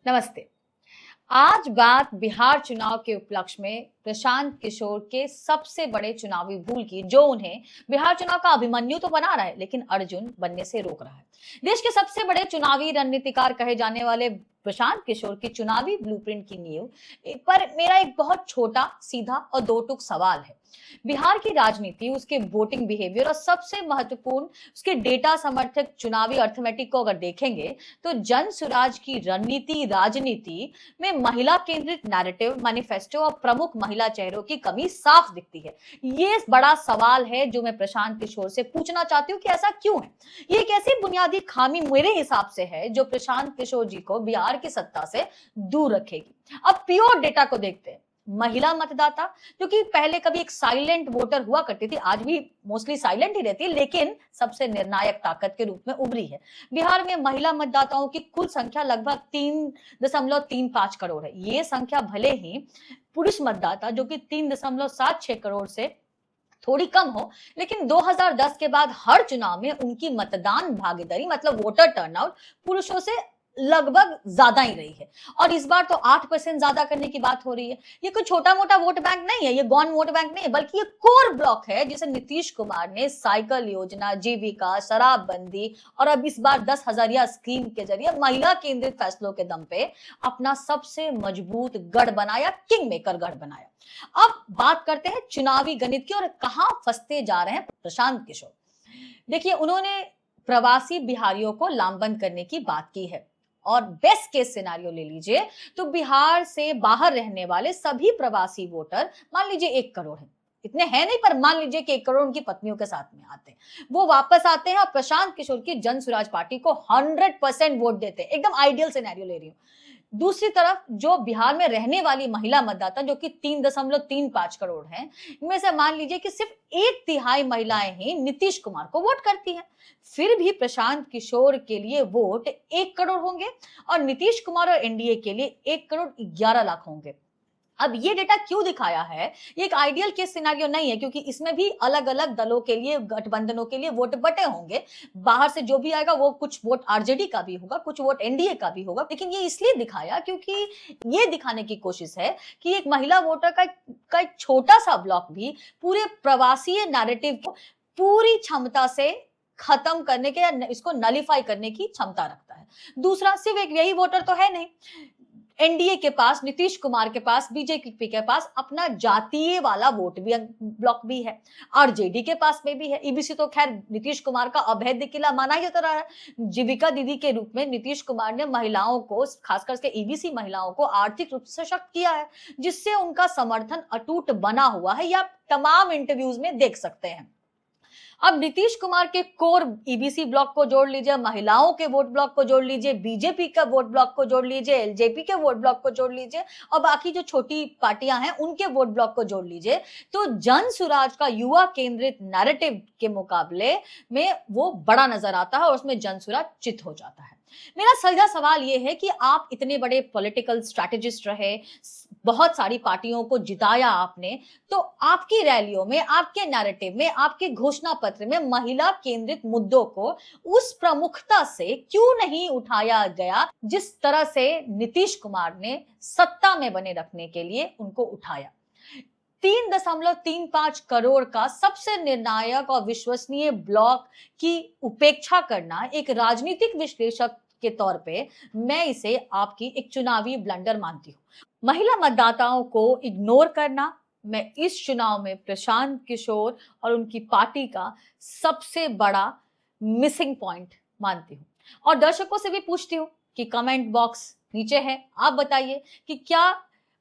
नमस्ते। आज बात बिहार चुनाव के उपलक्ष्य में प्रशांत किशोर के सबसे बड़े चुनावी भूल की, जो उन्हें बिहार चुनाव का अभिमन्यु तो बना रहा है लेकिन अर्जुन बनने से रोक रहा है। देश के सबसे बड़े चुनावी रणनीतिकार कहे जाने वाले प्रशांत किशोर की चुनावी ब्लूप्रिंट की नींव पर मेरा एक बहुत छोटा, सीधा और दो टूक सवाल है। बिहार की राजनीति, उसके वोटिंग बिहेवियर और सबसे महत्वपूर्ण उसके डेटा समर्थक चुनावी अर्थमेटिक को अगर देखेंगे तो जन सुराज की रणनीति, राजनीति में महिला केंद्रित नैरेटिव, मैनिफेस्टो और प्रमुख महिला चेहरों की कमी साफ दिखती है। ये बड़ा सवाल है जो मैं प्रशांत किशोर से पूछना चाहती हूँ कि ऐसा क्यों है। ये एक ऐसी बुनियादी खामी मेरे हिसाब से है जो प्रशांत किशोर जी को बिहार की सत्ता से दूर रखेगी। अब प्योर डेटा को देखते हैं। महिला मतदाता जो कि पहले कभी एक साइलेंट वोटर हुआ करती थी, आज भी मोस्टली साइलेंट ही रहती है, लेकिन सबसे निर्णायक ताकत के रूप में उभरी है। बिहार में महिला मतदाताओं की कुल संख्या लगभग 3.35 करोड़ है। ये संख्या भले ही पुरुष मतदाता जो कि 3.76 करोड़ से थोड़ी कम हो, लेकिन 2010 के बाद हर चुनाव में उनकी मतदान भागीदारी मतलब वोटर टर्नआउट पुरुषों से लगभग ज्यादा ही रही है। और इस बार तो 8% ज्यादा करने की बात हो रही है। ये कोई छोटा मोटा वोट बैंक नहीं है, ये गौन वोट बैंक नहीं है, बल्कि ये कोर ब्लॉक है जिसे नीतीश कुमार ने साइकिल योजना, जीविका, शराबबंदी और अब इस बार 10,000 स्कीम के जरिए महिला केंद्रित फैसलों के दम पे अपना सबसे मजबूत गढ़ बनाया, किंग मेकर गढ़ बनाया। अब बात करते हैं चुनावी गणित की और कहां फंसते जा रहे हैं प्रशांत किशोर। देखिए, उन्होंने प्रवासी बिहारियों को लामबंद करने की बात की है और बेस्ट केस सिनेरियो ले लीजिए तो बिहार से बाहर रहने वाले सभी प्रवासी वोटर, मान लीजिए 1 करोड़ है, इतने हैं नहीं पर मान लीजिए कि 1 करोड़ उनकी पत्नियों के साथ में आते हैं, वो वापस आते हैं और प्रशांत किशोर की जन स्वराज पार्टी को 100% वोट देते हैं। एकदम आइडियल सिनेरियो ले रही हूं। दूसरी तरफ जो बिहार में रहने वाली महिला मतदाता जो कि 3.35 करोड़ हैं, इनमें से मान लीजिए कि सिर्फ 1/3 महिलाएं ही नीतीश कुमार को वोट करती हैं। फिर भी प्रशांत किशोर के लिए वोट 1 करोड़ होंगे और नीतीश कुमार और एनडीए के लिए 1 करोड़ 11 लाख होंगे। अब ये डेटा क्यों दिखाया है? ये एक आइडियल केस सिनेरियो नहीं है, क्योंकि इसमें भी अलग अलग दलों के लिए, गठबंधनों के लिए वोट बटे होंगे। बाहर से जो भी आएगा वो कुछ वोट आरजेडी का भी होगा, कुछ वोट एनडीए का भी होगा। लेकिन ये इसलिए दिखाया क्योंकि ये दिखाने की कोशिश है कि एक महिला वोटर का एक छोटा सा ब्लॉक भी पूरे प्रवासी नैरेटिव को पूरी क्षमता से खत्म करने के या इसको नलीफाई करने की क्षमता रखता है। दूसरा, सिर्फ एक यही वोटर तो है नहीं, एनडीए के पास, नीतीश कुमार के पास, बीजेपी के पास अपना जातीय वाला वोट भी ब्लॉक भी है, आरजेडी के पास में भी है। ईबीसी तो खैर नीतीश कुमार का अभेद्य किला माना ही जाता रहा है। जीविका दीदी के रूप में नीतीश कुमार ने महिलाओं को, खासकर के ईबीसी महिलाओं को आर्थिक रूप से सशक्त किया है, जिससे उनका समर्थन अटूट बना हुआ है। या तमाम इंटरव्यूज में देख सकते हैं। अब नीतीश कुमार के कोर ईबीसी ब्लॉक को जोड़ लीजिए, महिलाओं के वोट ब्लॉक को जोड़ लीजिए, बीजेपी का वोट ब्लॉक को जोड़ लीजिए, एलजेपी के वोट ब्लॉक को जोड़ लीजिए और बाकी जो छोटी पार्टियां हैं उनके वोट ब्लॉक को जोड़ लीजिए, तो जन सुराज का युवा केंद्रित नैरेटिव के मुकाबले में वो बड़ा नजर आता है और उसमें जन सुराज चित हो जाता है। मेरा सीधा सवाल यह है कि आप इतने बड़े पॉलिटिकल स्ट्रैटेजिस्ट रहे, बहुत सारी पार्टियों को जिताया आपने, तो आपकी रैलियों में, आपके नैरेटिव में, आपके घोषणा पत्र में महिला केंद्रित मुद्दों को उस प्रमुखता से क्यों नहीं उठाया गया जिस तरह से नीतीश कुमार ने सत्ता में बने रखने के लिए उनको उठाया। 3.35 करोड़ का सबसे निर्णायक और विश्वसनीय ब्लॉक की उपेक्षा करना एक राजनीतिक विश्लेषक के तौर पे मैं इसे आपकी एक चुनावी ब्लंडर मानती हूँ। महिला मतदाताओं को इग्नोर करना मैं इस चुनाव में प्रशांत किशोर और उनकी पार्टी का सबसे बड़ा मिसिंग पॉइंट मानती हूँ। और दर्शकों से भी पूछती हूँ कि कमेंट बॉक्स नीचे है, आप बताइए कि क्या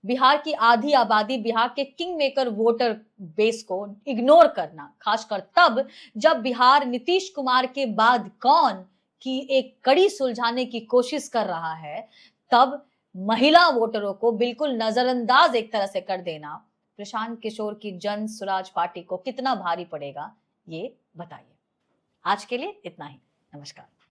बिहार की आधी आबादी, बिहार के किंग मेकर वोटर बेस को इग्नोर करना, खासकर तब जब बिहार नीतीश कुमार के बाद कौन की एक कड़ी सुलझाने की कोशिश कर रहा है, तब महिला वोटरों को बिल्कुल नजरअंदाज एक तरह से कर देना प्रशांत किशोर की जन स्वराज पार्टी को कितना भारी पड़ेगा, ये बताइए। आज के लिए इतना ही। नमस्कार।